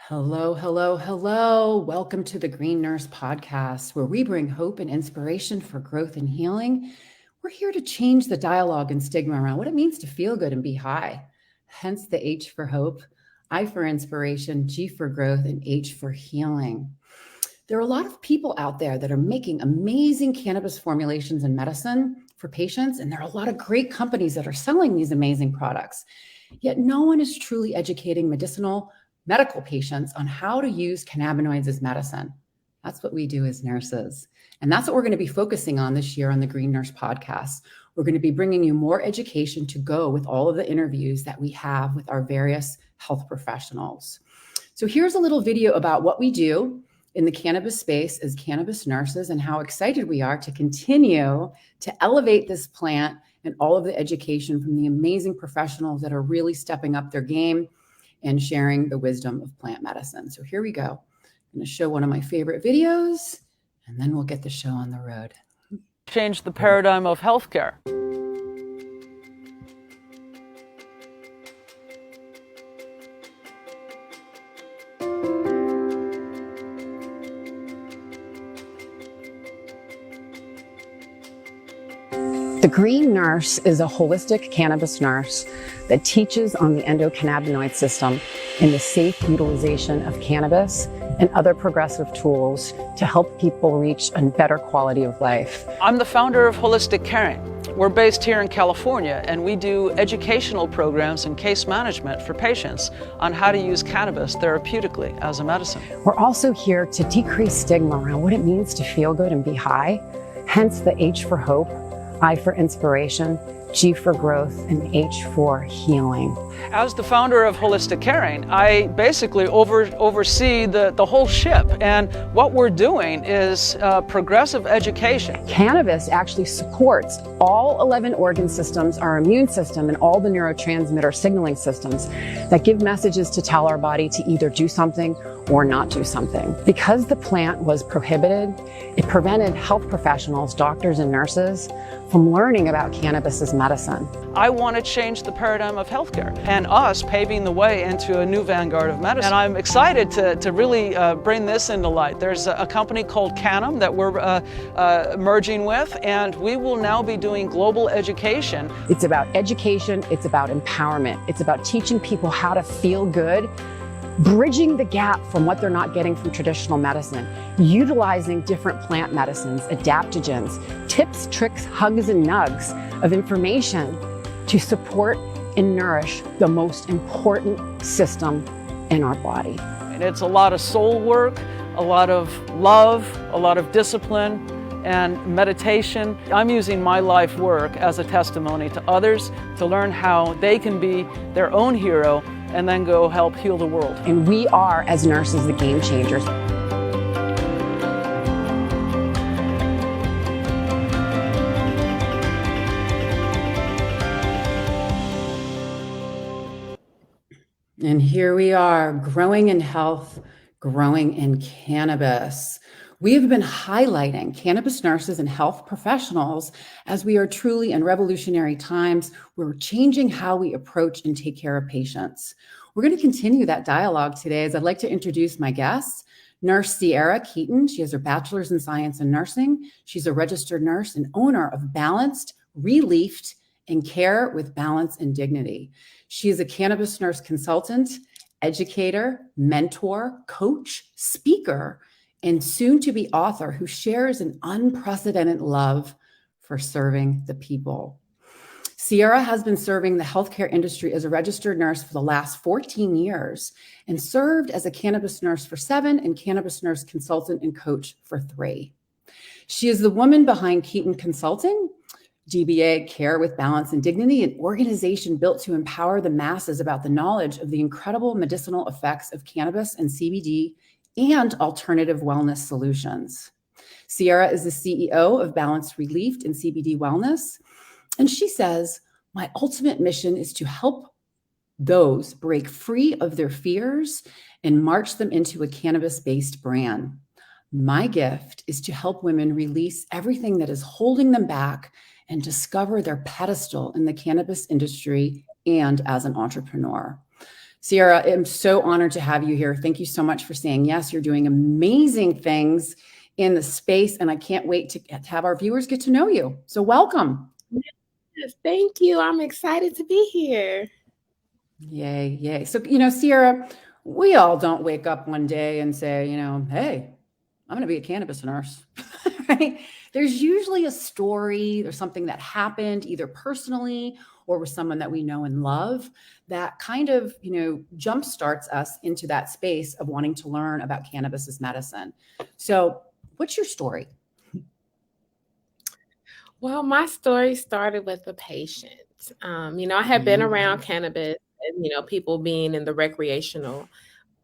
Hello, hello, hello. Welcome to the Green Nurse Podcast, where we bring hope and inspiration for growth and healing. We're here to change the dialogue and stigma around what it means to feel good and be high. Hence the H for hope, I for inspiration, G for growth, and H for healing. There are a lot of people out there that are making amazing cannabis formulations and medicine for patients, and there are a lot of great companies that are selling these amazing products. Yet no one is truly educating medical patients on how to use cannabinoids as medicine. That's what we do as nurses. And that's what we're going to be focusing on this year on the Green Nurse Podcast. We're going to be bringing you more education to go with all of the interviews that we have with our various health professionals. So here's a little video about what we do in the cannabis space as cannabis nurses and how excited we are to continue to elevate this plant and all of the education from the amazing professionals that are really stepping up their game and sharing the wisdom of plant medicine. So here we go. I'm going to show one of my favorite videos, and then we'll get the show on the road. Change the paradigm of healthcare. The Green Nurse is a holistic cannabis nurse that teaches on the endocannabinoid system and the safe utilization of cannabis and other progressive tools to help people reach a better quality of life. I'm the founder of Holistic Caring. We're based here in California, and we do educational programs and case management for patients on how to use cannabis therapeutically as a medicine. We're also here to decrease stigma around what it means to feel good and be high, hence the H for hope, I for inspiration, G for growth, and H for healing. As the founder of Holistic Caring, I basically oversee the whole ship, and what we're doing is progressive education. Cannabis actually supports all 11 organ systems, our immune system, and all the neurotransmitter signaling systems that give messages to tell our body to either do something or not do something. Because the plant was prohibited, it prevented health professionals, doctors and nurses from learning about cannabis as medicine. I want to change the paradigm of healthcare and us paving the way into a new vanguard of medicine. And I'm excited to really bring this into light. There's a company called Canam that we're merging with, and we will now be doing global education. It's about education, it's about empowerment, it's about teaching people how to feel good, bridging the gap from what they're not getting from traditional medicine, utilizing different plant medicines, adaptogens, tips, tricks, hugs, and nugs of information to support and nourish the most important system in our body. And it's a lot of soul work, a lot of love, a lot of discipline, and meditation. I'm using my life work as a testimony to others to learn how they can be their own hero and then go help heal the world. And we are, as nurses, the game changers. And here we are, growing in health, growing in cannabis. We have been highlighting cannabis nurses and health professionals as we are truly in revolutionary times. We're changing how we approach and take care of patients. We're going to continue that dialogue today as I'd like to introduce my guest, Nurse Cierra Keaton. She has her bachelor's in science and nursing. She's a registered nurse and owner of Balanced, Reliefed, and Care with Balance and Dignity. She is a cannabis nurse consultant, educator, mentor, coach, speaker, and soon-to-be author who shares an unprecedented love for serving the people. Cierra has been serving the healthcare industry as a registered nurse for the last 14 years and served as a cannabis nurse for 7 and cannabis nurse consultant and coach for 3. She is the woman behind Keaton Consulting, DBA Care with Balance and Dignity, an organization built to empower the masses about the knowledge of the incredible medicinal effects of cannabis and CBD and alternative wellness solutions. Cierra is the CEO of Balanced, Reliefed, and CBD Wellness. And she says, my ultimate mission is to help those break free of their fears and march them into a cannabis-based brand. My gift is to help women release everything that is holding them back and discover their pedestal in the cannabis industry and as an entrepreneur. Cierra, I'm so honored to have you here. Thank you so much for saying yes. You're doing amazing things in the space, and I can't wait to have our viewers get to know you. So welcome. Yes, thank you. I'm excited to be here. Yay, yay. So, Cierra, we all don't wake up one day and say, hey, I'm going to be a cannabis nurse, right? There's usually a story, there's something that happened either personally or with someone that we know and love that kind of, jump starts us into that space of wanting to learn about cannabis as medicine. So what's your story? Well, my story started with a patient. I had been around cannabis and, people being in the recreational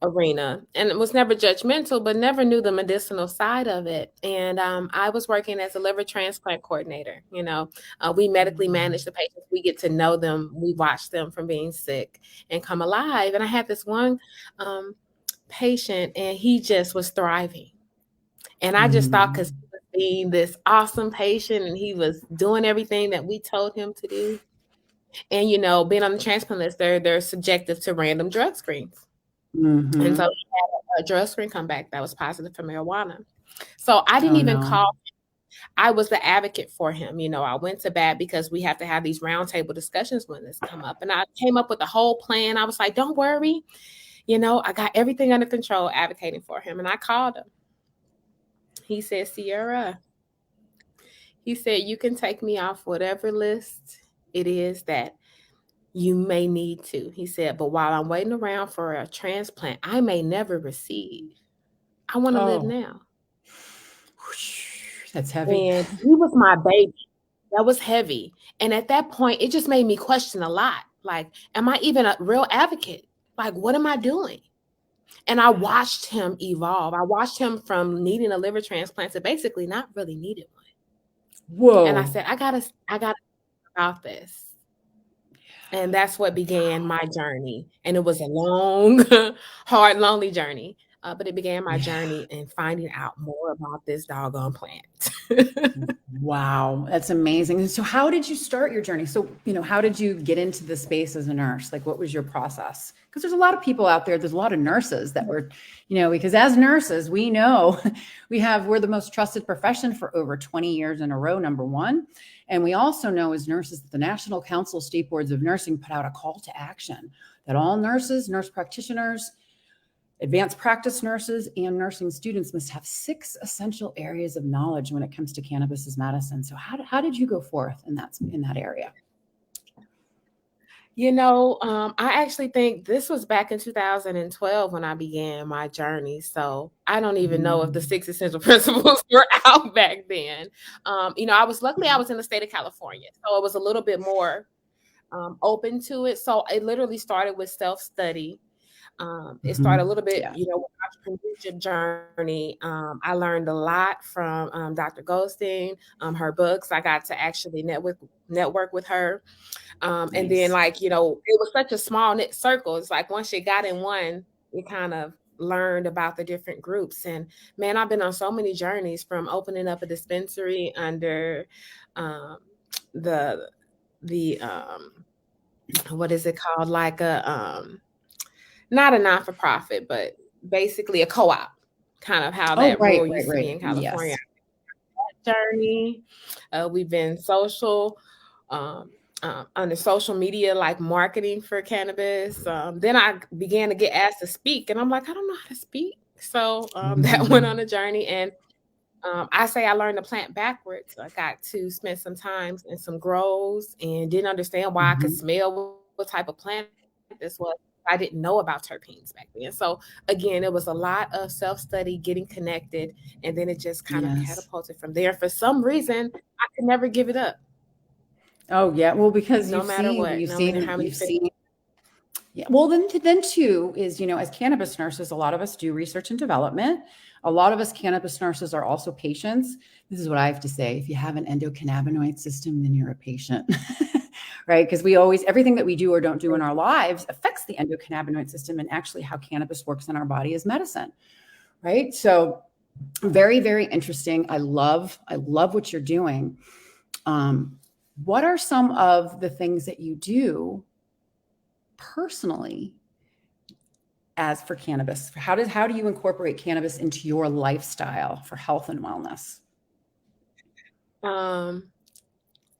arena, and it was never judgmental, but never knew the medicinal side of it. And I was working as a liver transplant coordinator. We medically manage the patients. We get to know them. We watch them from being sick and come alive. And I had this one patient, and he just was thriving. And I just thought, because he was being this awesome patient and he was doing everything that we told him to do. And, being on the transplant list, they're subjective to random drug screens. And so he had a drug screen come back that was positive for marijuana. So I didn't even call him. I was the advocate for him. I went to bat because we have to have these roundtable discussions when this come up. And I came up with a whole plan. I was like, don't worry. I got everything under control, advocating for him. And I called him. He said, Cierra, he said, you can take me off whatever list it is that you may need to. He said, but while I'm waiting around for a transplant, I may never receive. I want to live now. That's heavy. And he was my baby. That was heavy. And at that point, it just made me question a lot. Like, am I even a real advocate? Like, what am I doing? And I watched him evolve. I watched him from needing a liver transplant to basically not really needing one. Whoa. And I said, I gotta about this. And that's what began my journey. And it was a long, hard, lonely journey. But it began my journey in finding out more about this doggone plant. Wow, that's amazing. So how did you start your journey? So, how did you get into the space as a nurse? Like, what was your process? Because there's a lot of people out there, there's a lot of nurses that were, because as nurses, we know we're the most trusted profession for over 20 years in a row, number one. And we also know as nurses that the National Council of State Boards of Nursing put out a call to action that all nurses, nurse practitioners, advanced practice nurses, and nursing students must have 6 essential areas of knowledge when it comes to cannabis as medicine. So how did you go forth in that area? I actually think this was back in 2012 when I began my journey. So I don't even know if the 6 essential principles were out back then. I was in the state of California, so it was a little bit more open to it. So it literally started with self-study. It started a little bit, with entrepreneurship journey. I learned a lot from Dr. Goldstein, her books. I got to actually network with her. Nice. And then it was such a small knit circle. It's like once you got in one, you kind of learned about the different groups. And man, I've been on so many journeys, from opening up a dispensary under the what is it called? Like not a non-for-profit, but basically a co-op, kind of how that role used to be in California. Yes. Journey. We've been social, under social media, like marketing for cannabis. Then I began to get asked to speak, and I'm like, I don't know how to speak. So that went on a journey. And I say I learned the plant backwards. I got to spend some time in some grows and didn't understand why I could smell what type of plant this was. I didn't know about terpenes back then. So again, it was a lot of self-study, getting connected, and then it just kind of catapulted from there. For some reason, I could never give it up. Oh yeah, well, because no matter what, you've seen. Yeah, well, then too is, as cannabis nurses, a lot of us do research and development. A lot of us cannabis nurses are also patients. This is what I have to say: if you have an endocannabinoid system, then you're a patient. Right? Because everything that we do or don't do in our lives affects the endocannabinoid system and actually how cannabis works in our body as medicine. Right? So very, very interesting. I love what you're doing. What are some of the things that you do personally as for cannabis? How do you incorporate cannabis into your lifestyle for health and wellness? I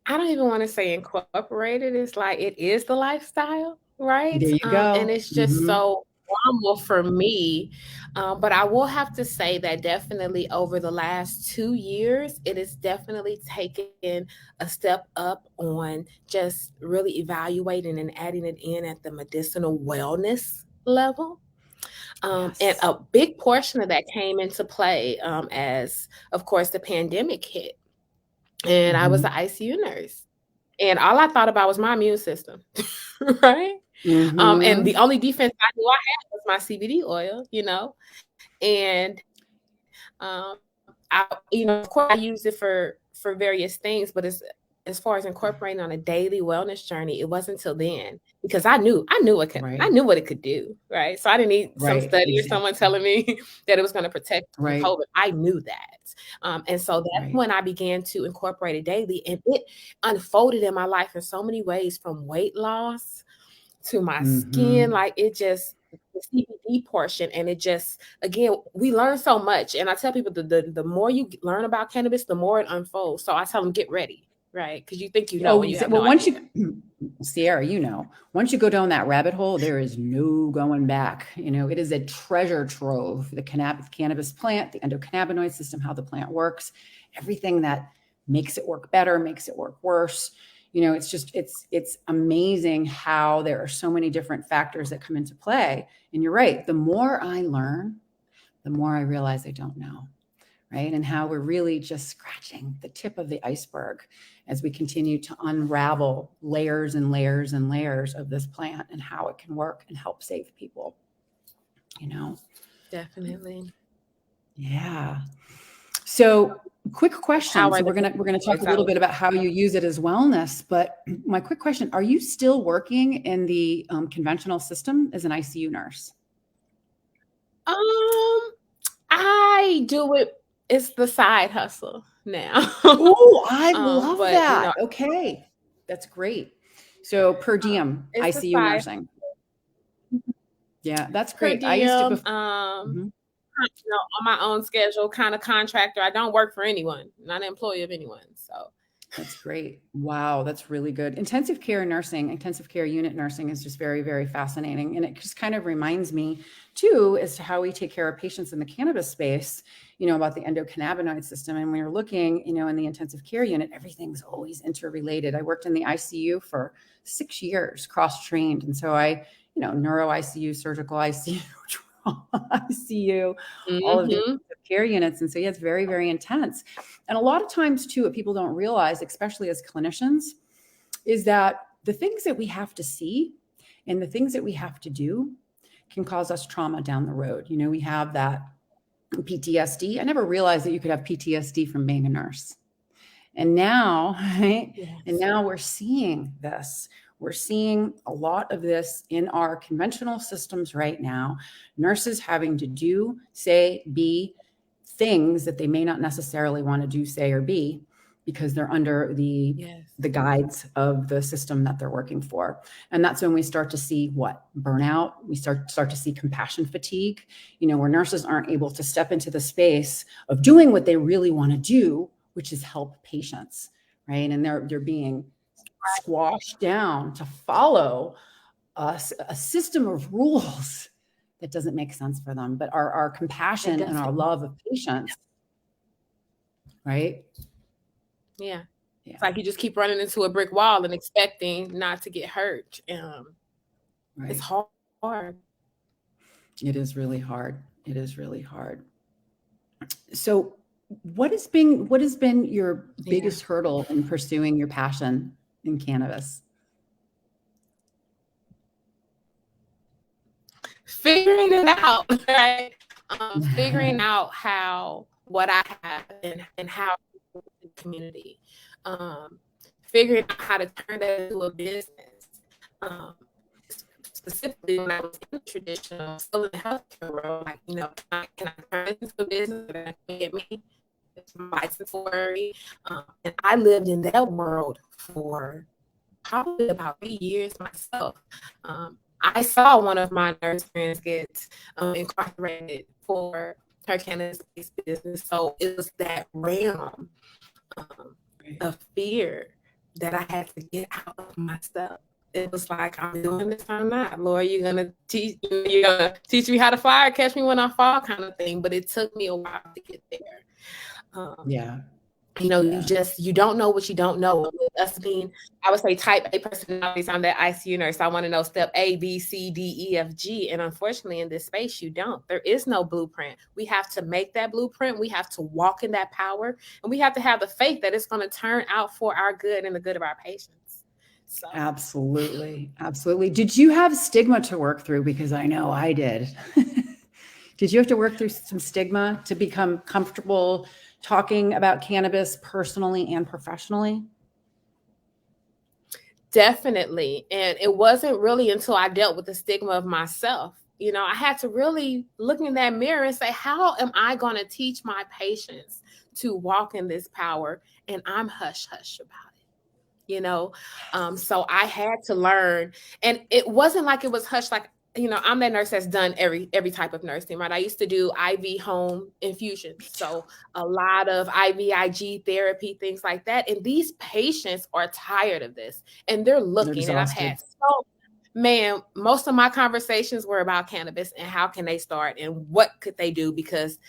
don't even want to say incorporated. It's like it is the lifestyle, right? There you And go. it's just so normal for me. But I will have to say that definitely over the last 2 years, it has definitely taken a step up on just really evaluating and adding it in at the medicinal wellness level. And Yes. a big portion of that came into play as, of course, the pandemic hit. And I was an ICU nurse. And all I thought about was my immune system, right? And the only defense I knew I had was my CBD oil, and of course, I used it for various things, but as far as incorporating on a daily wellness journey, it wasn't until then because I knew Right. I knew what it could do, right? So I didn't need some Right. study or Exactly. someone telling me that it was going to protect from Right. COVID. I knew that, and so that's Right. when I began to incorporate it daily, and it unfolded in my life in so many ways, from weight loss to my skin, like it just the CBD portion, and it just again we learn so much. And I tell people the more you learn about cannabis, the more it unfolds. So I tell them get ready, right? Because you think you know, and you have Well, no once idea. Sierra, once you go down that rabbit hole, there is no going back. It is a treasure trove. The cannabis plant, the endocannabinoid system, how the plant works, everything that makes it work better, makes it work worse. It's amazing how there are so many different factors that come into play. And you're right. The more I learn, the more I realize I don't know. Right. And how we're really just scratching the tip of the iceberg as we continue to unravel layers and layers and layers of this plant and how it can work and help save people. Definitely. Yeah. So quick question. So we're gonna talk a little bit about how you use it as wellness, but my quick question, are you still working in the conventional system as an ICU nurse? I do it. It's the side hustle now. Oh, I love but, that. Okay. That's great. So per diem it's ICU nursing. Yeah, that's per great. diem, I used to on my own schedule, kind of contractor. I don't work for anyone, not an employee of anyone. So That's great. Wow, that's really good. Intensive care unit nursing is just very, very fascinating. And it just kind of reminds me too, as to how we take care of patients in the cannabis space, about the endocannabinoid system. And when you're looking, in the intensive care unit, everything's always interrelated. I worked in the ICU for 6 years, cross-trained. And so neuro ICU, surgical ICU, trauma ICU, all of these care units. And so, yeah, it's very, very intense. And a lot of times too, what people don't realize, especially as clinicians, is that the things that we have to see and the things that we have to do can cause us trauma down the road. We have that PTSD. I never realized that you could have PTSD from being a nurse. And now, right? Yes. And now we're seeing this. We're seeing a lot of this in our conventional systems right now. Nurses having to do, say, be things that they may not necessarily want to do, say, or be, because they're under the guides of the system that they're working for. And that's when we start to see burnout. We start to see compassion fatigue, where nurses aren't able to step into the space of doing what they really want to do, which is help patients, right? And they're being squashed down to follow a system of rules that doesn't make sense for them. But our compassion and our love of patients, right? Yeah. It's like you just keep running into a brick wall and expecting not to get hurt. Right. It's hard. It is really hard. It is really hard. So what has been your biggest hurdle in pursuing your passion in cannabis? Figuring it out, right? Figuring out what I have and how the community. Figuring out how to turn that into a business. Specifically when I was in the traditional, still in the healthcare world, can I turn it into a business that can get me license for? And I lived in that world for probably about 3 years myself. I saw one of my nurse friends get incarcerated for her cannabis-based business. So it was that realm of fear that I had to get out of myself. It was like, I'm doing this or not. Lord, you're gonna teach me how to fly or catch me when I fall, kind of thing. But it took me a while to get there. Yeah. You don't know what you don't know. With us being, I would say, type A personalities, I'm that ICU nurse. I want to know step A, B, C, D, E, F, G. And unfortunately, in this space, you don't. There is no blueprint. We have to make that blueprint. We have to walk in that power. And we have to have the faith that it's going to turn out for our good and the good of our patients. So. Absolutely. Absolutely. Did you have stigma to work through? Because I know I did. Did you have to work through some stigma to become comfortable talking about cannabis personally and professionally? Definitely. And it wasn't really until I dealt with the stigma of myself. I had to really look in that mirror and say, how am I going to teach my patients to walk in this power? And I'm hush hush about it. So I had to learn, and it wasn't like it was hush, like, I'm that nurse that's done every type of nursing, right? I used to do IV home infusions. So a lot of IVIG therapy, things like that. And these patients are tired of this and they're looking, and I've had most of my conversations were about cannabis and how can they start and what could they do, because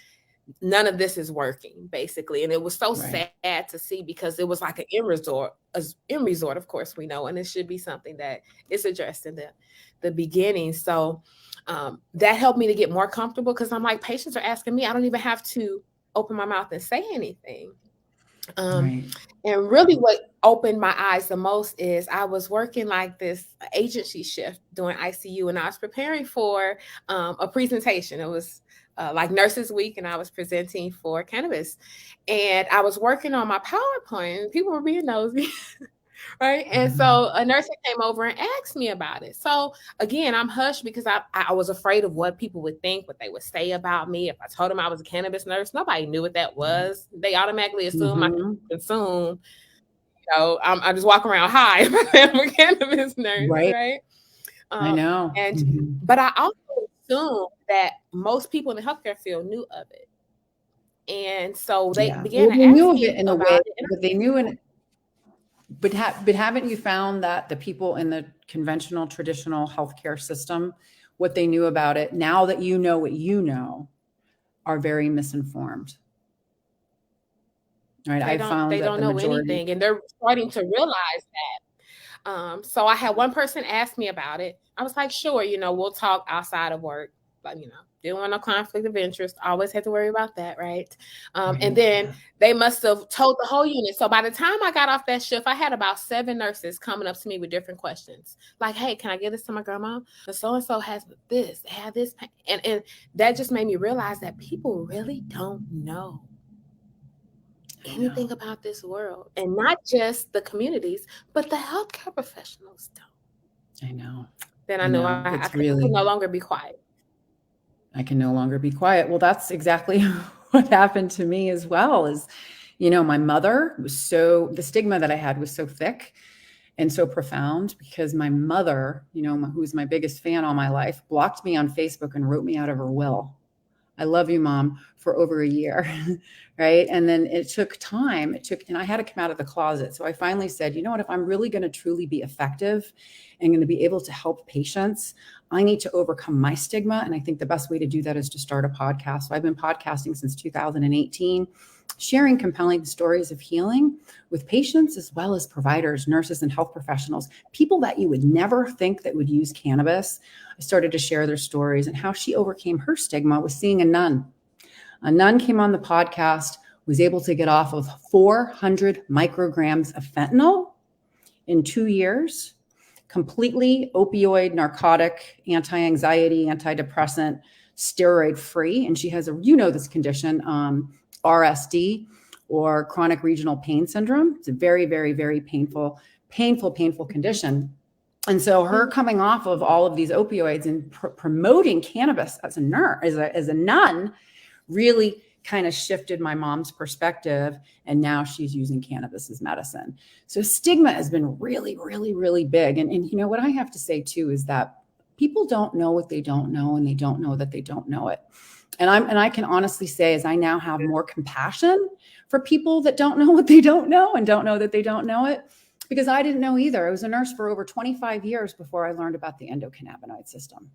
none of this is working, basically. And it was so sad to see, because it was like an end resort, of course, we know, and it should be something that is addressed in the beginning. So that helped me to get more comfortable, because I'm like, patients are asking me, I don't even have to open my mouth and say anything. And really what opened my eyes the most is I was working like this agency shift doing ICU, and I was preparing for a presentation. It was like Nurses Week, and I was presenting for cannabis, and I was working on my PowerPoint, and people were being nosy. Right. And so a nurse came over and asked me about it. So again, I'm hushed because I was afraid of what people would think, what they would say about me. If I told them I was a cannabis nurse, nobody knew what that was. They automatically assume I consume. I just walk around high. I'm a cannabis nurse, right? I know. But I also assumed that most people in the healthcare field knew of it. And so they began to ask me in a about way, it. but they knew in. But haven't you found that the people in the conventional, traditional healthcare system, what they knew about it, now that you know what you know, are very misinformed? Right? They don't know anything, and they're starting to realize that. So I had one person ask me about it. I was like, sure, we'll talk outside of work. But, didn't want no conflict of interest. Always had to worry about that, right? And then they must have told the whole unit. So by the time I got off that shift, I had about 7 nurses coming up to me with different questions. Like, hey, can I give this to my grandma? So-and-so has this, they have this. And that just made me realize that people really don't know anything about this world. And not just the communities, but the healthcare professionals don't. I know. Then I know I can no longer be quiet. I can no longer be quiet. Well, that's exactly what happened to me as well. Is, my mother was the stigma that I had was so thick and so profound, because my mother, who's my biggest fan all my life, blocked me on Facebook and wrote me out of her will. I love you, Mom, for over a year. Right. And then it took time. And I had to come out of the closet. So I finally said, if I'm really going to truly be effective and going to be able to help patients, I need to overcome my stigma. And I think the best way to do that is to start a podcast. So I've been podcasting since 2018, sharing compelling stories of healing with patients, as well as providers, nurses, and health professionals, people that you would never think that would use cannabis. I started to share their stories and how she overcame her stigma with seeing a nun. A nun came on the podcast, was able to get off of 400 micrograms of fentanyl in 2 years, completely opioid, narcotic, anti-anxiety, antidepressant, steroid free. And she has this condition, RSD, or chronic regional pain syndrome. It's a very, very, very painful condition. And so her coming off of all of these opioids and promoting cannabis as a nurse, as a nun, really kind of shifted my mom's perspective. And now she's using cannabis as medicine. So stigma has been really, really, really big. And what I have to say too is that People don't know what they don't know, and they don't know that they don't know it. And I can honestly say, as I now have more compassion for people that don't know what they don't know and don't know that they don't know it, because I didn't know either. I was a nurse for over 25 years before I learned about the endocannabinoid system,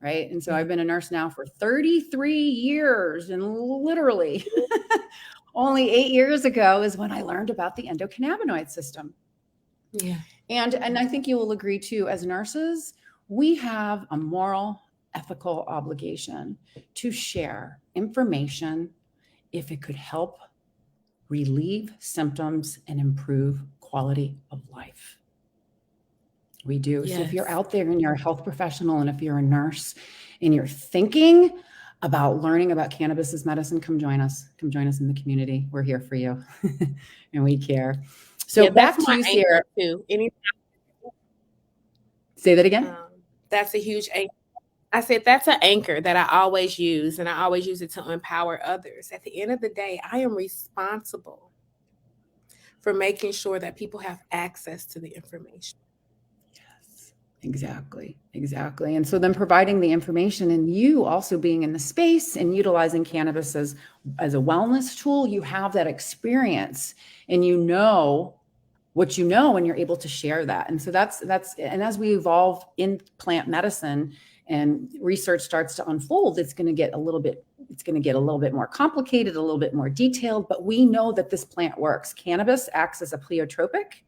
right? And so I've been a nurse now for 33 years, and literally only 8 years ago is when I learned about the endocannabinoid system. Yeah. And I think you will agree too, as nurses, we have a moral, ethical obligation to share information if it could help relieve symptoms and improve quality of life. We do. Yes. So if you're out there and you're a health professional, and if you're a nurse and you're thinking about learning about cannabis as medicine, come join us. Come join us in the community. We're here for you and we care. So Yeah, back that's to my you, Cierra. anchor too. Say that again. That's a huge anchor. I said that's an anchor that I always use, and I always use it to empower others. At the end of the day, I am responsible for making sure that people have access to the information. Yes, exactly. And so then providing the information, and you also being in the space and utilizing cannabis as a wellness tool, you have that experience and you know what you know, and you're able to share that. And so that's, and as we evolve in plant medicine and research starts to unfold, it's going to get a little bit more complicated, a little bit more detailed, but we know that this plant works. Cannabis acts as a pleiotropic,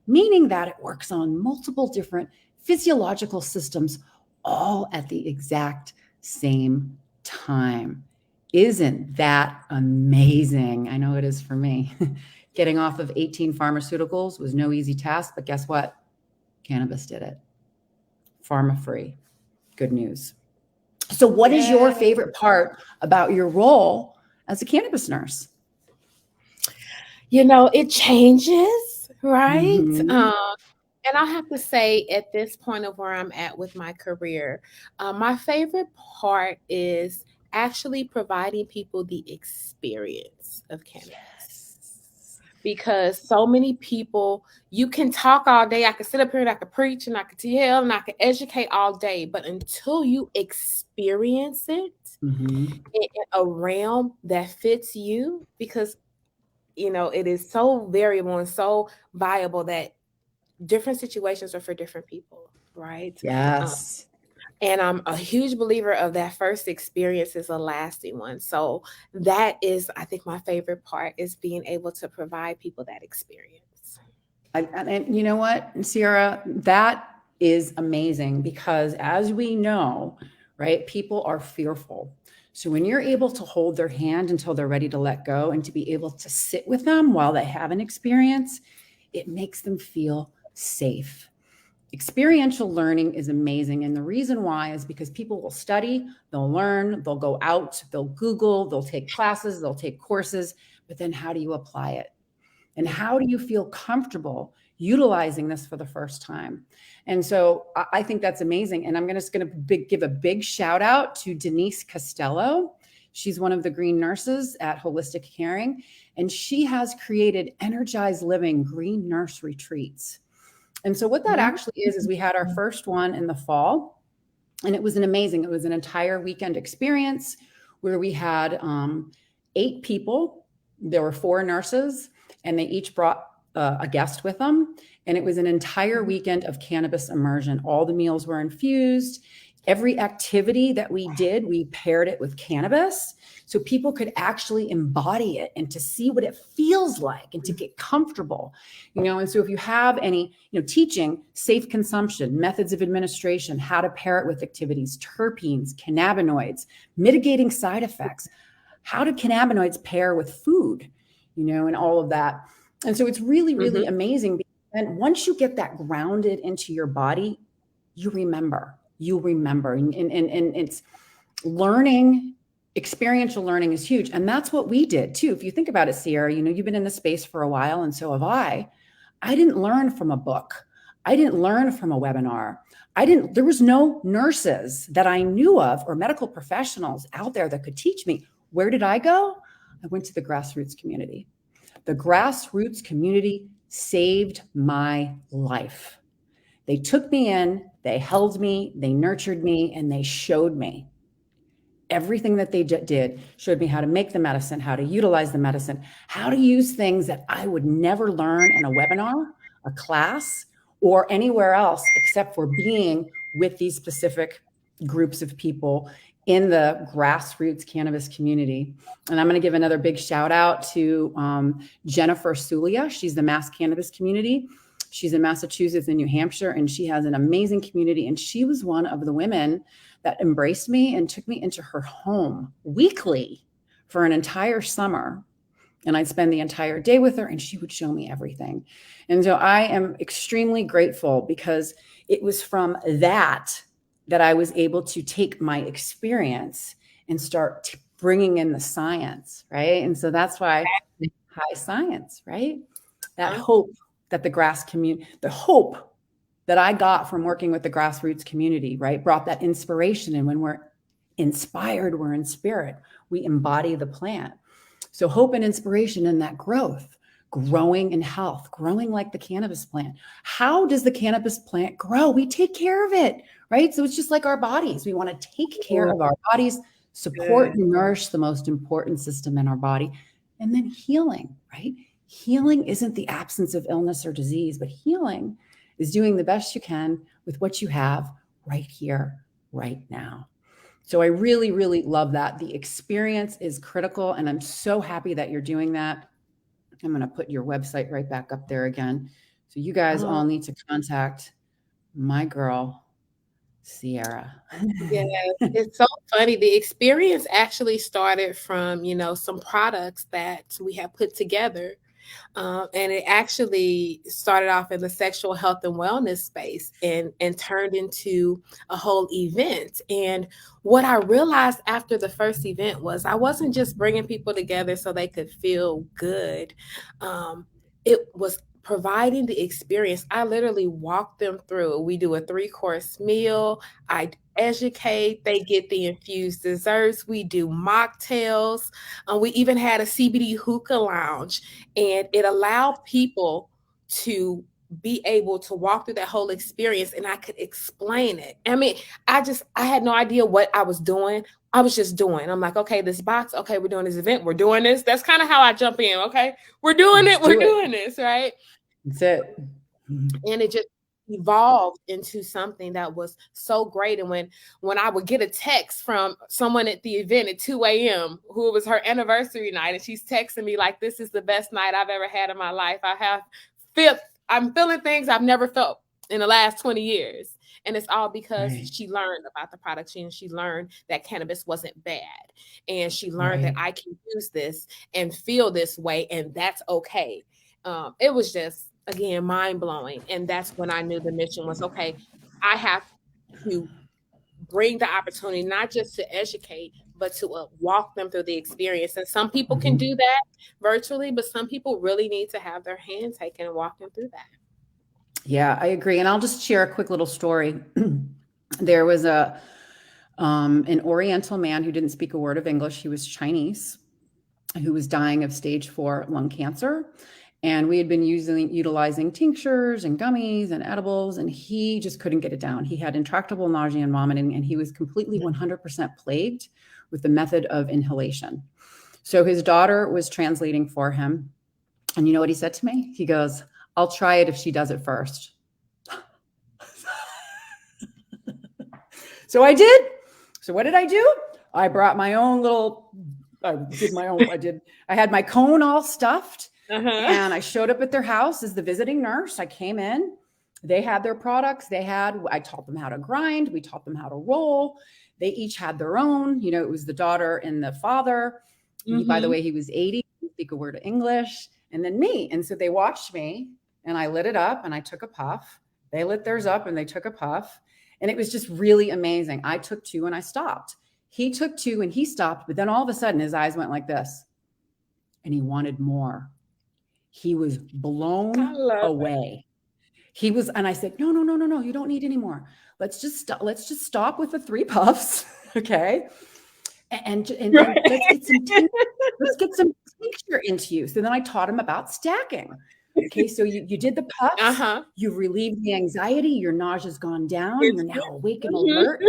meaning that it works on multiple different physiological systems all at the exact same time. Isn't that amazing? I know it is for me. Getting off of 18 pharmaceuticals was no easy task, but guess what? Cannabis did it. Pharma-free. Good news. So what is your favorite part about your role as a cannabis nurse? You know, it changes, right? Mm-hmm. And I have to say, at this point of where I'm at with my career, my favorite part is actually providing people the experience of cannabis. Because so many people, you can talk all day. I can sit up here and I can preach and I can tell and I can educate all day. But until you experience it in a realm that fits you, because, you know, it is so variable and so viable that different situations are for different people, right? Yes. And I'm a huge believer of that first experience is a lasting one. So that is, I think, my favorite part is being able to provide people that experience. And you know what, Cierra, that is amazing, because as we know, right, people are fearful. So when you're able to hold their hand until they're ready to let go, and to be able to sit with them while they have an experience, it makes them feel safe. Experiential learning is amazing. And the reason why is because people will study, they'll learn, they'll go out, they'll Google, they'll take classes, they'll take courses, but then how do you apply it? And how do you feel comfortable utilizing this for the first time? And so I think that's amazing. And I'm just going to give a big shout out to Denise Costello. She's one of the green nurses at Holistic Caring, and she has created Energized Living Green Nurse Retreats. And so what that actually is we had our first one in the fall, and it was an entire weekend experience where we had 8 people. There were 4 nurses, and they each brought a guest with them. And it was an entire weekend of cannabis immersion. All the meals were infused. Every activity that we did, we paired it with cannabis so people could actually embody it and to see what it feels like and to get comfortable, you know. And so if you have any, teaching safe consumption, methods of administration, how to pair it with activities, terpenes, cannabinoids, mitigating side effects, how do cannabinoids pair with food, and all of that. And so it's really, really amazing. And once you get that grounded into your body, you'll remember. And it's learning, experiential learning is huge. And that's what we did too. If you think about it, Cierra, you've been in the space for a while, and so have I. I didn't learn from a book. I didn't learn from a webinar. There was no nurses that I knew of or medical professionals out there that could teach me. Where did I go? I went to the grassroots community. The grassroots community saved my life. They took me in, They held me, they nurtured me, and they showed me. Everything that they did showed me how to make the medicine, how to utilize the medicine, how to use things that I would never learn in a webinar, a class, or anywhere else except for being with these specific groups of people in the grassroots cannabis community. And I'm going to give another big shout out to Jennifer Sulia. She's the Mass Cannabis Community. She's in Massachusetts and New Hampshire, and she has an amazing community. And she was one of the women that embraced me and took me into her home weekly for an entire summer. And I'd spend the entire day with her, and she would show me everything. And so I am extremely grateful, because it was from that I was able to take my experience and start bringing in the science, right? And so that's why high science, right? That hope that the hope that I got from working with the grassroots community, right, brought that inspiration. And when we're inspired, we're in spirit, we embody the plant. So hope and inspiration and that growth, growing in health, growing like the cannabis plant. How does the cannabis plant grow? We take care of it, right? So it's just like our bodies. We want to take care of our bodies, support and nourish the most important system in our body, and then healing, right? Healing isn't the absence of illness or disease, but healing is doing the best you can with what you have right here, right now. So I really, really love that. The experience is critical, and I'm so happy that you're doing that. I'm going to put your website right back up there again. So you guys all need to contact my girl, Cierra. Yeah, it's so funny. The experience actually started from, some products that we have put together. And it actually started off in the sexual health and wellness space and turned into a whole event. And what I realized after the first event was I wasn't just bringing people together so they could feel good. It was providing the experience. I literally walk them through. We do a 3-course meal. I educate. They get the infused desserts. We do mocktails. We even had a CBD hookah lounge, and it allowed people to be able to walk through that whole experience, and I could explain it. I mean, I had no idea what I was doing. I was just doing. I'm like, okay, this box. Okay, we're doing this event. We're doing this. That's kind of how I jump in. Okay, we're doing it. We're doing this, right? That's it. And it just evolved into something that was so great. And when I would get a text from someone at the event at 2 a.m. who it was her anniversary night, and she's texting me like, this is the best night I've ever had in my life. I'm feeling things I've never felt in the last 20 years. And it's all because she learned about the product. She learned that cannabis wasn't bad. And she learned that I can use this and feel this way, and that's okay. It was just, again, mind-blowing. And that's when I knew the mission was, okay, I have to bring the opportunity, not just to educate, but to walk them through the experience. And some people can do that virtually, but some people really need to have their hand taken and walk them through that. Yeah, I agree. And I'll just share a quick little story. There was an Oriental man who didn't speak a word of English. He was Chinese, who was dying of stage 4 lung cancer. And we had been utilizing tinctures and gummies and edibles, and he just couldn't get it down. He had intractable nausea and vomiting, and he was completely 100% plagued with the method of inhalation. So his daughter was translating for him. And you know what he said to me? He goes, I'll try it if she does it first. So I did. So what did I do? I brought my own I had my cone all stuffed. And I showed up at their house as the visiting nurse. I came in, they had their products. I taught them how to grind. We taught them how to roll. They each had their own, it was the daughter and the father. By the way, he was 80, didn't speak a word of English, and then me. And so they watched me, and I lit it up and I took a puff. They lit theirs up and they took a puff. And it was just really amazing. I took 2 and I stopped. He took 2 and he stopped, but then all of a sudden his eyes went like this and he wanted more. He was blown away. And I said, no, you don't need any more. Let's just stop with the 3 puffs. Okay. And let's get some tincture into you. So then I taught him about stacking. Okay, so you did the puffs, Uh-huh. you've relieved the anxiety, your nausea's gone down, you're now awake and Mhm. alert.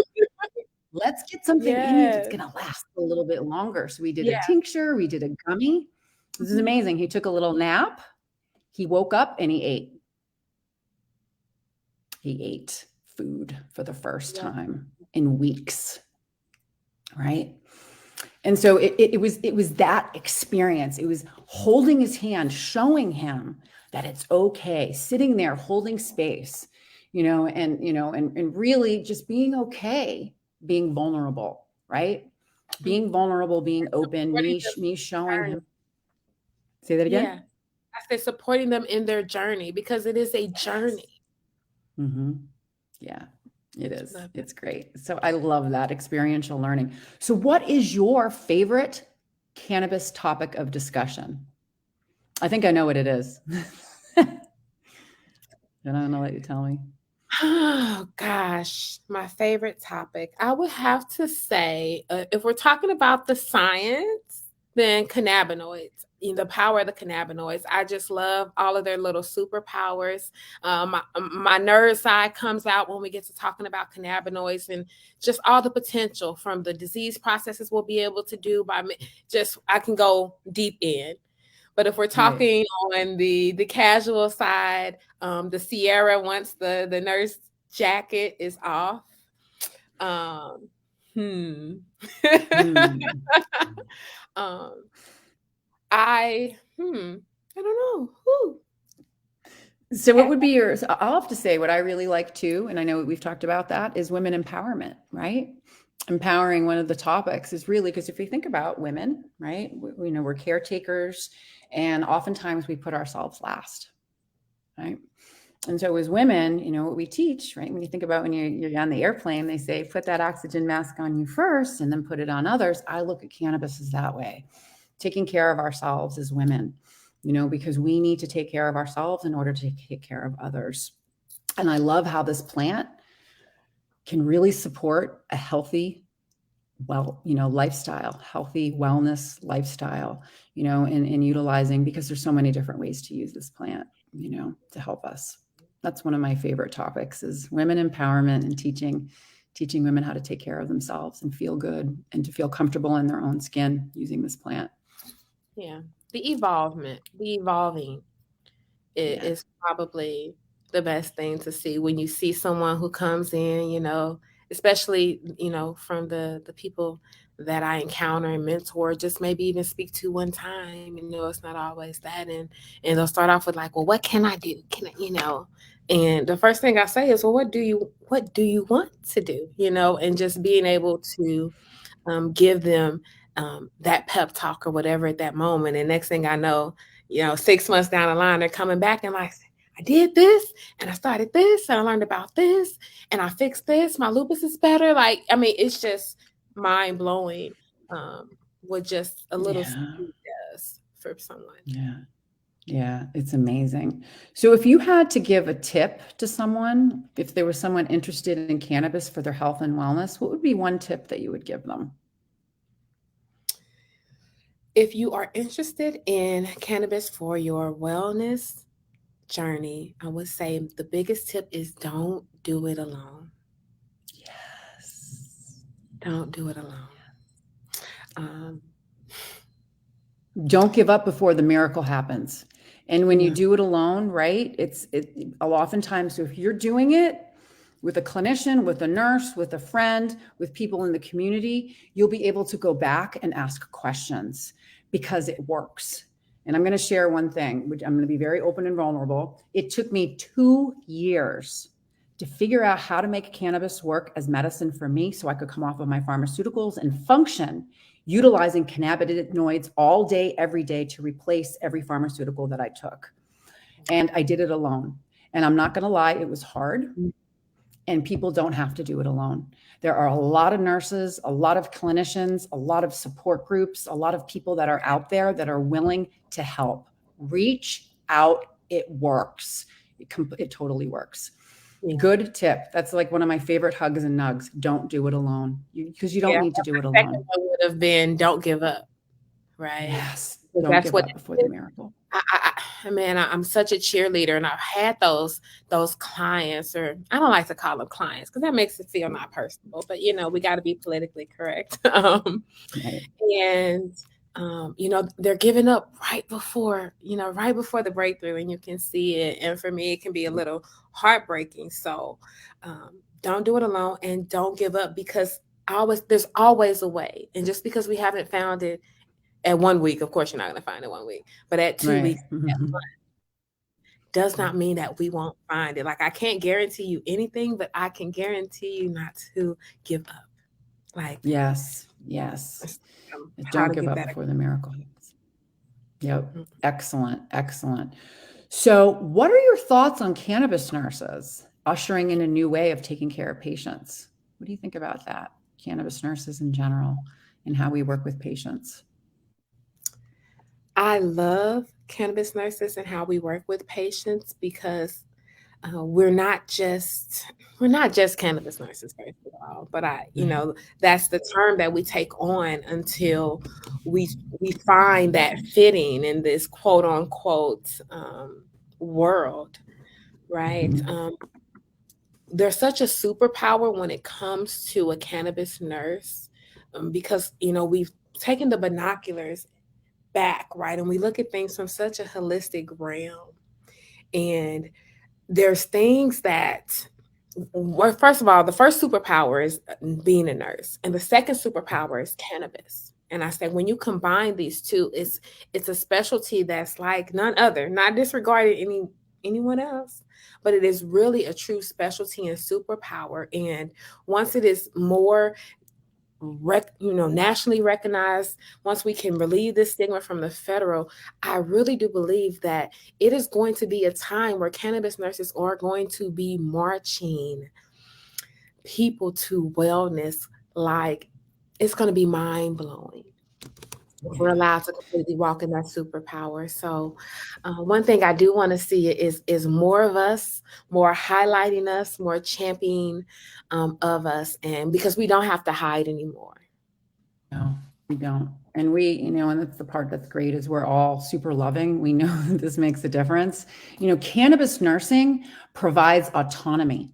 Let's get something in you that's Yes. gonna last a little bit longer. So we did a Yeah. tincture, we did a gummy. This is Mhm. amazing. He took a little nap, he woke up and he ate. He ate food for the first Yeah. time in weeks, right? And so it was that experience. It was holding his hand, showing him that it's okay, sitting there holding space, and really just being okay, being vulnerable, right? Mhm. Being vulnerable, being open, Supporting me them me in their showing journey. him. Say that Yeah. again. I said supporting them in their journey because it is a Yes. journey. Mm-hmm. Yeah, it is. Love that. It's great. So I love that experiential learning. So what is your favorite cannabis topic of discussion? I think I know what it is. And I'm gonna let you tell me. Oh gosh, my favorite topic. I would have to say, if we're talking about the science, then cannabinoids. The power of the cannabinoids. I just love all of their little superpowers. My nerd side comes out when we get to talking about cannabinoids and just all the potential from the disease processes we'll be able to do by just I can go deep in. But if we're Right. talking on the casual side, the Sierra once the nurse jacket is off. Um, hmm. Hmm. um, I don't know. Whew. So what would be yours? I'll have to say what I really like too, and I know we've talked about that, is women empowerment, right? Empowering, one of the topics is really, because if you think about women, right, we're caretakers, and oftentimes we put ourselves last, right? And so as women, what we teach, right? When you think about when you're on the airplane, they say, put that oxygen mask on you first and then put it on others. I look at cannabis as that way, taking care of ourselves as women, because we need to take care of ourselves in order to take care of others. And I love how this plant can really support a healthy, lifestyle, healthy wellness lifestyle, and utilizing, because there's so many different ways to use this plant, to help us. That's one of my favorite topics, is women empowerment and teaching women how to take care of themselves and feel good and to feel comfortable in their own skin using this plant. Yeah, the evolving Yeah. is probably the best thing to see when you see someone who comes in, especially, from the people that I encounter and mentor, just maybe even speak to one time, it's not always that. And they'll start off with like, well, what can I do? And the first thing I say is, well, what do you want to do? And just being able to give them that pep talk or whatever at that moment. And next thing I know, 6 months down the line, they're coming back and like, I did this and I started this and I learned about this and I fixed this. My lupus is better. Like, I mean, it's just mind blowing what just a little Yeah. seed does for someone. Yeah. Yeah, it's amazing. So if you had to give a tip to someone, if there was someone interested in cannabis for their health and wellness, what would be one tip that you would give them? If you are interested in cannabis for your wellness journey, I would say the biggest tip is don't do it alone. Yes. Don't do it alone. Um, Don't give up before the miracle happens. And when you no. do it alone, right? Oftentimes, so if you're doing it with a clinician, with a nurse, with a friend, with people in the community, you'll be able to go back and ask questions because it works. And I'm going to share one thing, which I'm going to be very open and vulnerable. It took me 2 years to figure out how to make cannabis work as medicine for me so I could come off of my pharmaceuticals and function utilizing cannabinoids all day, every day to replace every pharmaceutical that I took. And I did it alone. And I'm not going to lie, it was hard. And people don't have to do it alone. There are a lot of nurses, a lot of clinicians, a lot of support groups, a lot of people that are out there that are willing to help. Reach out. It works. It totally works. Yeah. Good tip. That's like one of my favorite hugs and nugs. Don't do it alone, because you don't need to do it Second alone. one would have been don't give up, right? Yes. Because Don't that's give what up before the miracle. Man, I'm such a cheerleader, and I've had those clients, or I don't like to call them clients because that makes it feel not personable. But we got to be politically correct. Right. And they're giving up right before the breakthrough, and you can see it. And for me, it can be a little heartbreaking. So don't do it alone, and don't give up, because there's always a way. And just because we haven't found it at 1 week, of course, you're not going to find it 1 week, but at 2 weeks, Right. does not mean that we won't find it. Like, I can't guarantee you anything, but I can guarantee you not to give up. Like, Yes. Don't give up before the miracle happens. Yep. Excellent. Excellent. So what are your thoughts on cannabis nurses ushering in a new way of taking care of patients? What do you think about that? Cannabis nurses in general and how we work with patients. I love cannabis nurses and how we work with patients, because we're not just cannabis nurses, first of all, but that's the term that we take on until we find that fitting in this quote unquote world, right? There's such a superpower when it comes to a cannabis nurse, because we've taken the binoculars back, right, and we look at things from such a holistic realm. And there's things that, well, first of all, the first superpower is being a nurse, and the second superpower is cannabis. And I say, when you combine these two, it's a specialty that's like none other, not disregarding anyone else, but it is really a true specialty and superpower. And once it is more nationally recognized, once we can relieve this stigma from the federal, I really do believe that it is going to be a time where cannabis nurses are going to be marching people to wellness. Like, it's going to be mind blowing. We're allowed to completely walk in that superpower. So one thing I do want to see is more of us, more highlighting us, more championing of us, and because we don't have to hide anymore. No, we don't. And and that's the part that's great, is we're all super loving. We know that this makes a difference. Cannabis nursing provides autonomy.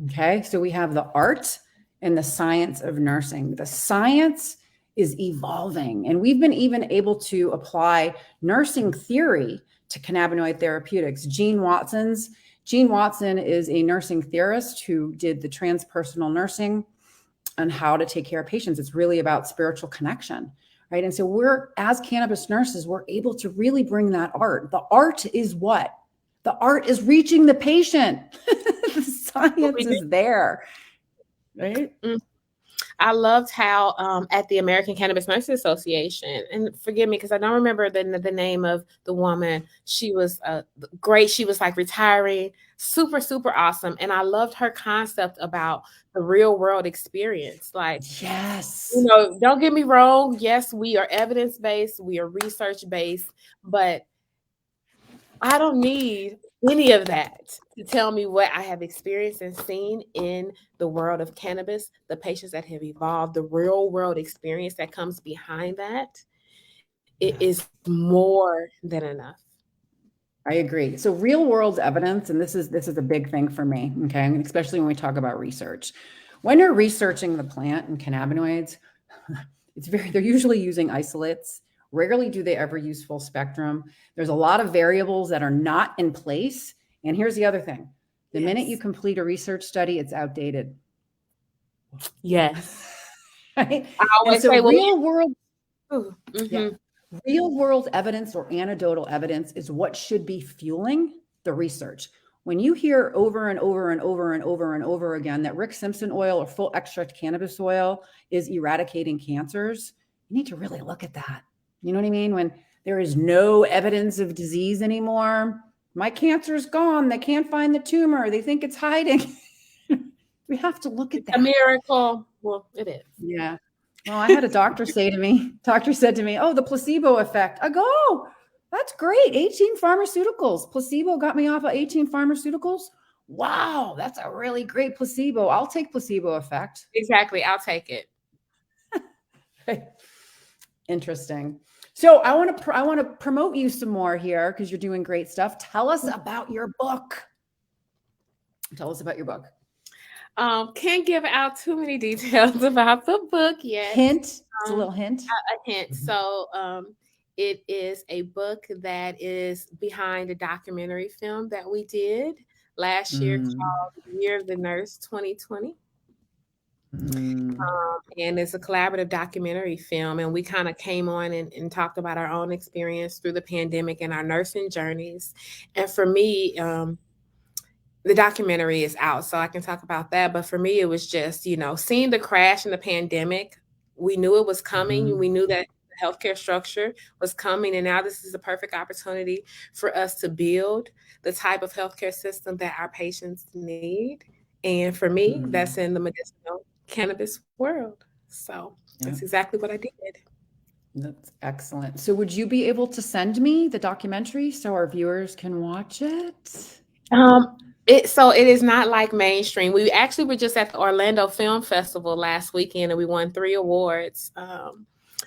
Okay. So we have the art and the science of nursing. The science is evolving, and we've been even able to apply nursing theory to cannabinoid therapeutics. Gene Watson is a nursing theorist who did the transpersonal nursing on how to take care of patients. It's really about spiritual connection, right? And so as cannabis nurses, we're able to really bring that art. The art is what? The art is reaching the patient. The science is there, right? I loved how at the American Cannabis Nurses Association, and forgive me because I don't remember the name of the woman. She was great. She was like retiring, super, super awesome. And I loved her concept about the real world experience. Like, yes, don't get me wrong. Yes, we are evidence-based, we are research-based, but I don't need any of that to tell me what I have experienced and seen in the world of cannabis, the patients that have evolved, the real world experience that comes behind that. It is more than enough. I agree. So real world evidence, and this is a big thing for me, okay, and especially when we talk about research. When you're researching the plant and cannabinoids, they're usually using isolates. Rarely do they ever use full spectrum. There's a lot of variables that are not in place. And here's the other thing. The minute you complete a research study, it's outdated. Yes. Right? I always say, real world evidence or anecdotal evidence is what should be fueling the research. When you hear over and over and over and over and over again that Rick Simpson oil or full extract cannabis oil is eradicating cancers, you need to really look at that. You know what I mean? When there is no evidence of disease anymore, my cancer is gone. They can't find the tumor. They think it's hiding. We have to look at that. A miracle. Well, it is. Yeah. Well, I had a doctor said to me, oh, the placebo effect. I go, oh, that's great. 18 pharmaceuticals. Placebo got me off of 18 pharmaceuticals. Wow, that's a really great placebo. I'll take placebo effect. Exactly. I'll take it. Interesting. So I want to promote you some more here because you're doing great stuff. Tell us about your book. Tell us about your book. Can't give out too many details about the book yet. Hint. It's a little hint. A hint. So it is a book that is behind a documentary film that we did last year called Year of the Nurse 2020. And it's a collaborative documentary film. And we kind of came on and talked about our own experience through the pandemic and our nursing journeys. And for me, the documentary is out, so I can talk about that. But for me, it was just, seeing the crash in the pandemic. We knew it was coming. We knew that the healthcare structure was coming. And now this is a perfect opportunity for us to build the type of healthcare system that our patients need. And for me, that's in the medicinal cannabis world. So that's exactly what I did. That's excellent. So would you be able to send me the documentary so our viewers can watch it? So it is not like mainstream. We actually were just at the Orlando Film Festival last weekend, and we won 3 awards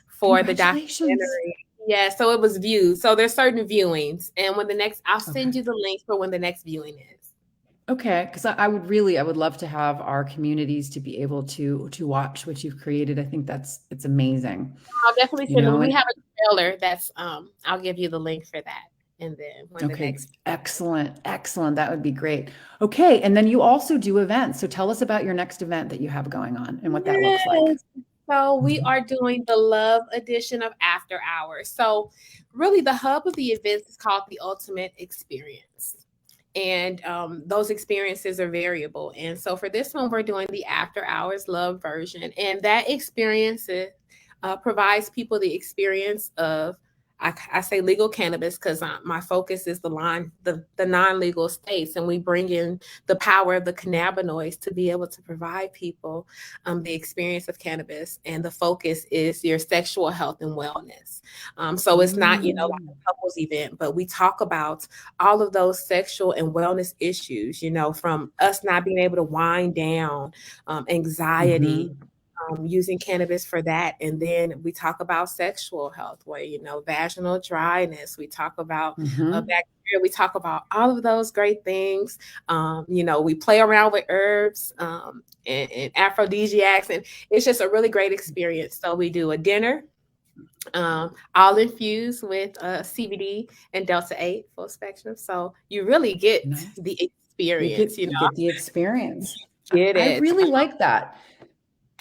for the documentary. Yeah, so it was viewed. So there's certain viewings, and I'll send you the link for when the next viewing is. Okay, because I would love to have our communities to be able to watch what you've created. I think it's amazing. I'll definitely send it. We have a trailer that's I'll give you the link for that. And then excellent. That would be great. Okay. And then you also do events. So tell us about your next event that you have going on and what that looks like. So we are doing the Love edition of After Hours. So really the hub of the event is called the Ultimate Experience. And those experiences are variable. And so for this one, we're doing the After Hours Love version. And that experience provides people the experience of, I say legal cannabis because my focus is the non-legal states, and we bring in the power of the cannabinoids to be able to provide people the experience of cannabis. And the focus is your sexual health and wellness. So it's not, like a couples event, but we talk about all of those sexual and wellness issues, from us not being able to wind down, anxiety, using cannabis for that. And then we talk about sexual health, where, vaginal dryness, we talk about bacteria, we talk about all of those great things. We play around with herbs and aphrodisiacs, and it's just a really great experience. So we do a dinner, all infused with CBD and Delta 8 full spectrum. So you really get the experience, you get the experience. Get it. I really like that.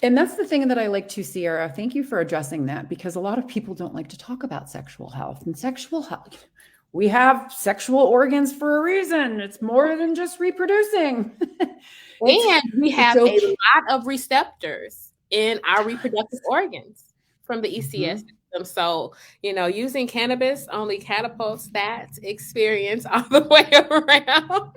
And that's the thing that I like too, Cierra. Thank you for addressing that, because a lot of people don't like to talk about sexual health. And sexual health, we have sexual organs for a reason. It's more than just reproducing. And we have a lot of receptors in our reproductive organs from the ECS system. So, using cannabis only catapults that experience all the way around.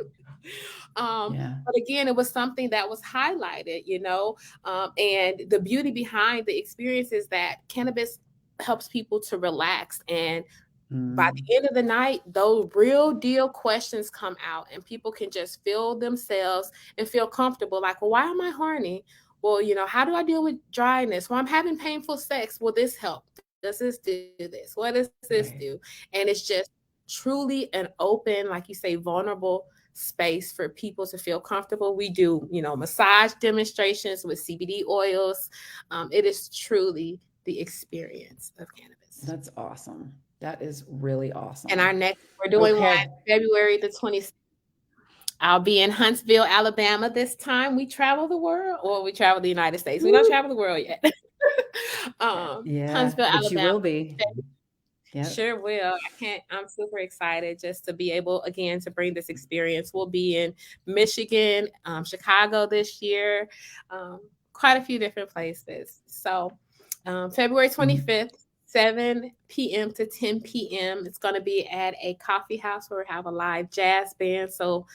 But again, it was something that was highlighted, and the beauty behind the experience is that cannabis helps people to relax. And by the end of the night, those real deal questions come out, and people can just feel themselves and feel comfortable. Like, well, why am I horny? Well, how do I deal with dryness? Well, I'm having painful sex. Will this help? Does this do this? What does this do? And it's just truly an open, like you say, vulnerable space for people to feel comfortable. We do, massage demonstrations with CBD oils. It is truly the experience of cannabis. That's awesome. That is really awesome. And we're doing one February the 26th. I'll be in Huntsville, Alabama this time. We travel the world, or we travel the United States. We don't travel the world yet. Huntsville, Alabama. You will be. Yep. Sure will. I'm super excited just to be able, again, to bring this experience. We'll be in Michigan, Chicago this year, quite a few different places. So February 25th, 7 p.m. to 10 p.m. It's going to be at a coffee house where we have a live jazz band. So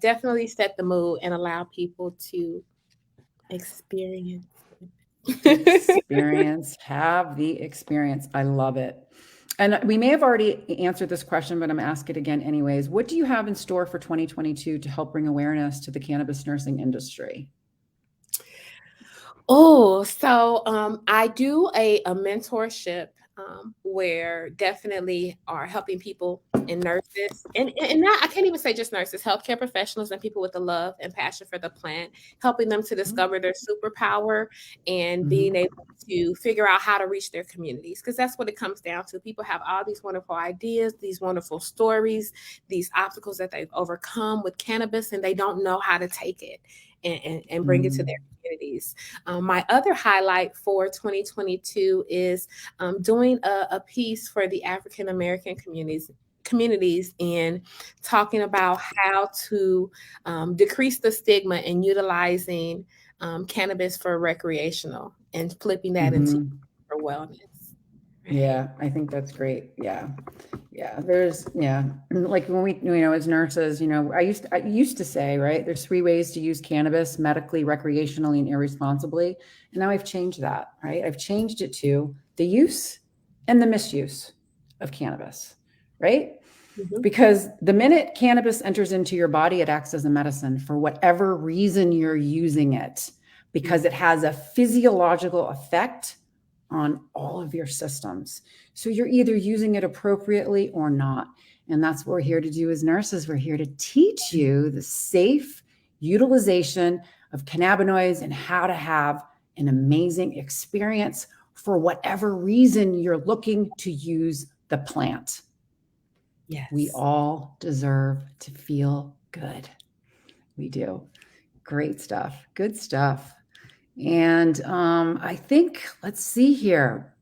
definitely set the mood and allow people to experience. Have the experience. I love it. And we may have already answered this question, but I'm asking it again anyways. What do you have in store for 2022 to help bring awareness to the cannabis nursing industry? Oh, so I do a mentorship where definitely are helping people and nurses, and not, I can't even say just nurses, healthcare professionals and people with the love and passion for the plant, helping them to discover their superpower and being able to figure out how to reach their communities, because that's what it comes down to. People have all these wonderful ideas, these wonderful stories, these obstacles that they've overcome with cannabis, and they don't know how to take it and bring it to their communities. My other highlight for 2022 is doing a piece for the African American communities and talking about how to decrease the stigma in utilizing cannabis for recreational and flipping that into for wellness. Right? Yeah, I think that's great. Yeah. Like when we, as nurses, I used to say, right, there's 3 ways to use cannabis: medically, recreationally, and irresponsibly. And now I've changed that, right? I've changed it to the use and the misuse of cannabis, right? Because the minute cannabis enters into your body, it acts as a medicine for whatever reason you're using it, because it has a physiological effect on all of your systems. So you're either using it appropriately or not. And that's what we're here to do as nurses. We're here to teach you the safe utilization of cannabinoids and how to have an amazing experience for whatever reason you're looking to use the plant. Yes. We all deserve to feel good. We do. Great stuff. Good stuff. And I think, let's see here.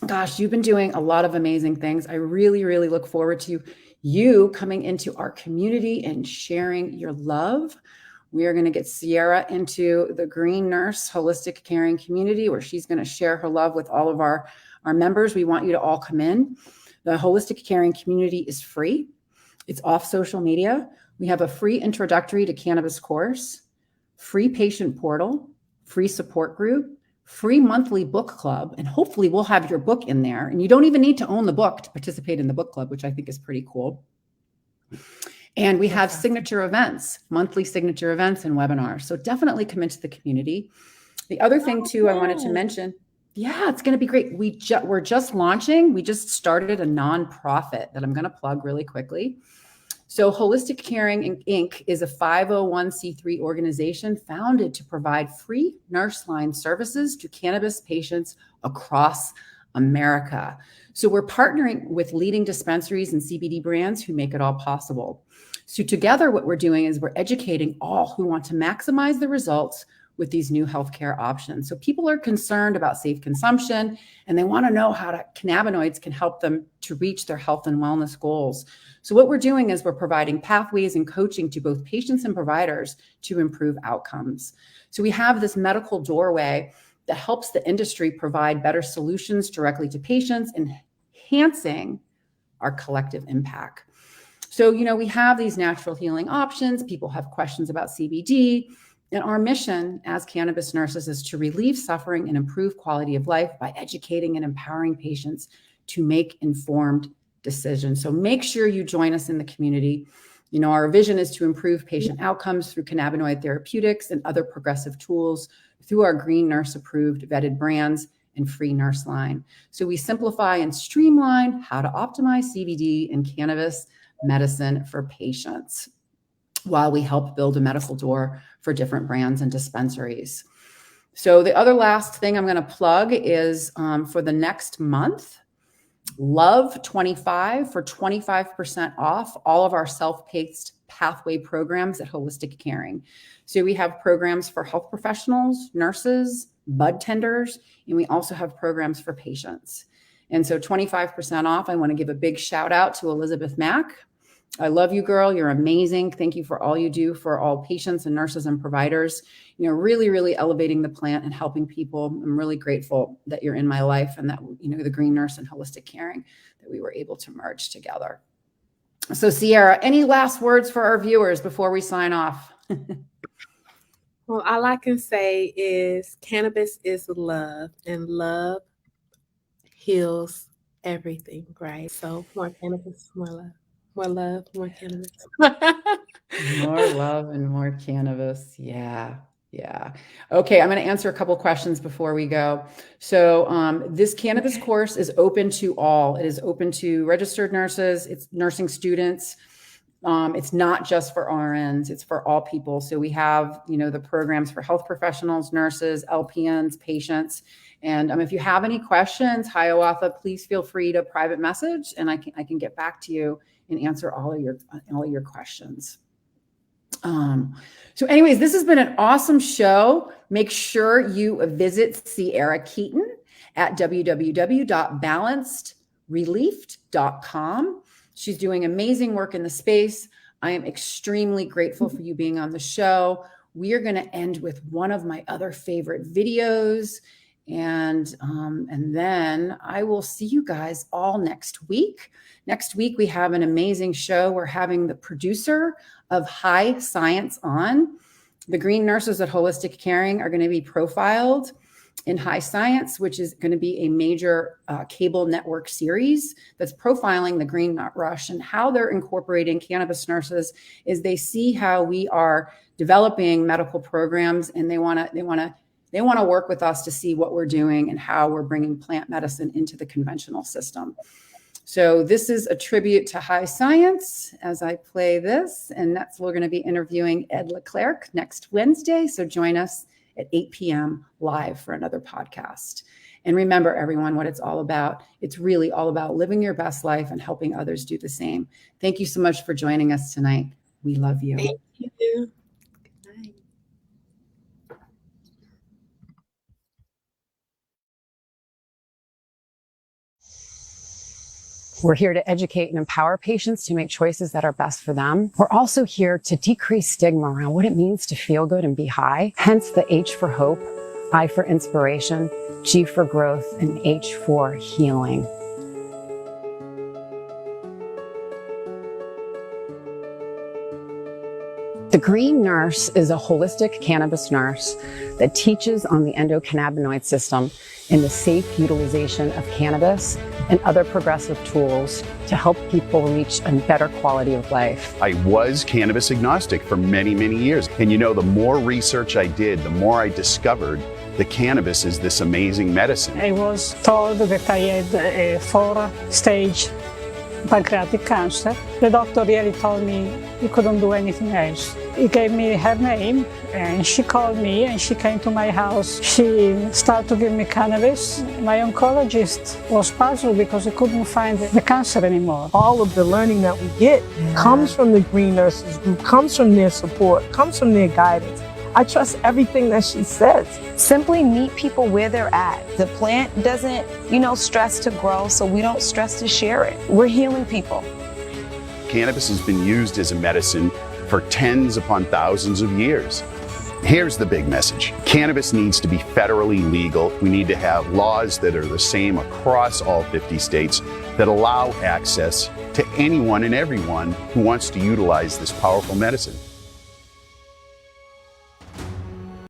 Gosh, you've been doing a lot of amazing things. I really, really look forward to you coming into our community and sharing your love. We are going to get Cierra into the Green Nurse Holistic Caring community, where she's going to share her love with all of our members. We want you to all come in. The Holistic Caring community is free. It's off social media. We have a free introductory to cannabis course, free patient portal, free support group, free monthly book club, and hopefully we'll have your book in there. And you don't even need to own the book to participate in the book club, which I think is pretty cool. And we have signature events, monthly signature events and webinars. So definitely come into the community. The other thing too, I wanted to mention, yeah, it's going to be great. We're just launching. We just started a nonprofit that I'm going to plug really quickly. So Holistic Caring Inc. is a 501c3 organization founded to provide free nurse line services to cannabis patients across America. So we're partnering with leading dispensaries and CBD brands who make it all possible. So together, what we're doing is we're educating all who want to maximize the results with these new healthcare options. So people are concerned about safe consumption, and they want to know how cannabinoids can help them to reach their health and wellness goals. So what we're doing is we're providing pathways and coaching to both patients and providers to improve outcomes. So we have this medical doorway that helps the industry provide better solutions directly to patients, enhancing our collective impact. So, we have these natural healing options. People have questions about CBD. And our mission as cannabis nurses is to relieve suffering and improve quality of life by educating and empowering patients to make informed decisions. So make sure you join us in the community. Our vision is to improve patient outcomes through cannabinoid therapeutics and other progressive tools through our Green Nurse approved vetted brands and free nurse line. So we simplify and streamline how to optimize CBD and cannabis medicine for patients, while we help build a medical door for different brands and dispensaries. So the other last thing I'm going to plug is for the next month, Love 25 for 25% off all of our self-paced pathway programs at Holistic Caring. So we have programs for health professionals, nurses, bud tenders, and we also have programs for patients. And so 25% off. I want to give a big shout out to Elizabeth Mack. I love you, girl. You're amazing. Thank you for all you do for all patients and nurses and providers. Really, really elevating the plant and helping people. I'm really grateful that you're in my life, and that, the Green Nurse and Holistic Caring, that we were able to merge together. So Cierra, any last words for our viewers before we sign off? Well, all I can say is cannabis is love, and love heals everything, right? So more cannabis, more love. More love, more cannabis. More love and more cannabis. Yeah. Yeah. Okay. I'm going to answer a couple questions before we go. So this cannabis course is open to all. It is open to registered nurses. It's nursing students. It's not just for RNs. It's for all people. So we have, the programs for health professionals, nurses, LPNs, patients. And if you have any questions, Hiawatha, please feel free to private message, and I can get back to you and answer all of your questions. So anyways, this has been an awesome show. Make sure you visit Cierra Keaton at www.balancedrelief.com. She's doing amazing work in the space. I am extremely grateful for you being on the show. We are going to end with one of my other favorite videos. And then I will see you guys all next week. Next week, we have an amazing show. We're having the producer of High Science on. The green nurses at Holistic Caring are going to be profiled in High Science, which is going to be a major cable network series that's profiling the green nut rush, and how they're incorporating cannabis nurses is they see how we are developing medical programs, and they want to work with us to see what we're doing and how we're bringing plant medicine into the conventional system. So this is a tribute to High Science as I play this, and we're going to be interviewing Ed Leclerc next Wednesday. So join us at 8 p.m. live for another podcast. And remember, everyone, what it's all about. It's really all about living your best life and helping others do the same. Thank you so much for joining us tonight. We love you. Thank you. We're here to educate and empower patients to make choices that are best for them. We're also here to decrease stigma around what it means to feel good and be high. Hence the H for hope, I for inspiration, G for growth, and H for healing. The Green Nurse is a holistic cannabis nurse that teaches on the endocannabinoid system and the safe utilization of cannabis and other progressive tools to help people reach a better quality of life. I was cannabis agnostic for many, many years. And the more research I did, the more I discovered that cannabis is this amazing medicine. I was told that I had a 4-stage pancreatic cancer. The doctor really told me he couldn't do anything else. He gave me her name, and she called me and she came to my house. She started to give me cannabis. My oncologist was puzzled because he couldn't find the cancer anymore. All of the learning that we get comes from the Green Nurses Group, comes from their support, comes from their guidance. I trust everything that she says. Simply meet people where they're at. The plant doesn't, stress to grow, so we don't stress to share it. We're healing people. Cannabis has been used as a medicine for tens upon thousands of years. Here's the big message. Cannabis needs to be federally legal. We need to have laws that are the same across all 50 states that allow access to anyone and everyone who wants to utilize this powerful medicine.